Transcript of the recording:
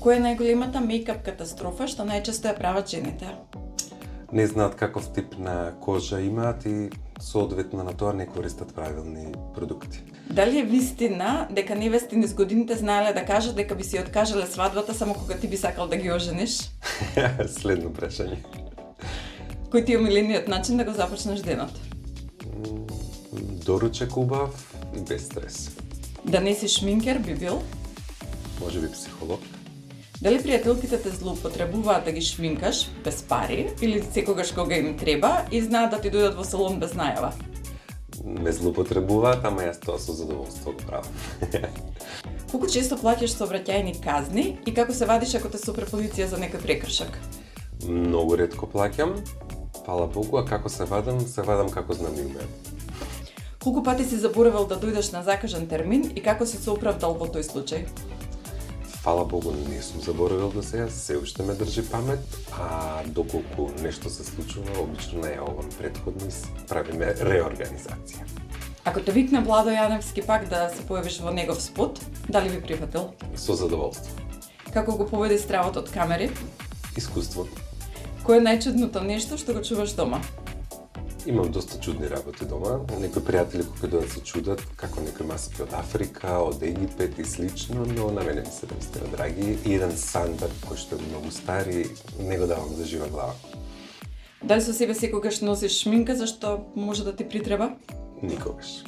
Која е најголемата мејкап катастрофа што најчесто ја прават жените? Не знаат каков тип на кожа имаат и соодветно на тоа не користат правилни продукти. Дали е вистина дека невести низ годините знаеле да кажат дека би си откажале свадбата само кога ти би сакал да ги ожениш? Следно прашање. Кој ти е омилениот начин да го започнеш денот? Доручек убав и без стрес. Да не си шминкер би бил? Може би психолог. Дали пријателките те злоупотребуваат да ги шминкаш без пари или секогаш кога им треба и знаат да ти дојдат во салон без најава? Ме злоупотребуваат, ама јас тоа со задоволство го правам. Колку често плаќаш сообраќајни казни и како се вадиш ако те сопре полиција за некој прекршок? Многу ретко плаќам, фала Богу, а како се вадам како знам и умеам. Колку пати си заборавал да дојдеш на закажан термин и како си се оправдал во тој случај? Фала Богу, не сум заборавил до сега, се уште ме држи памет, а доколку нешто се случува, обично најавувам претходно и правиме реорганизација. Ако те викне Владо Јаневски пак да се појавиш во негов спот, дали би прифатил? Со задоволство. Како го поведи стравот од камери? Искуство. Кој е најчудното нешто што го чуваш дома? Имам доста чудни работи дома. Некои пријатели кога дојдат се чудат како некои маски од Африка, од Египет и слично, но на мене ми се наистина драги. И еден сандак кој што е многу стари, не го давам за жива глава. Дали со себе секогаш носиш шминка зашто може да ти притреба? Никогаш.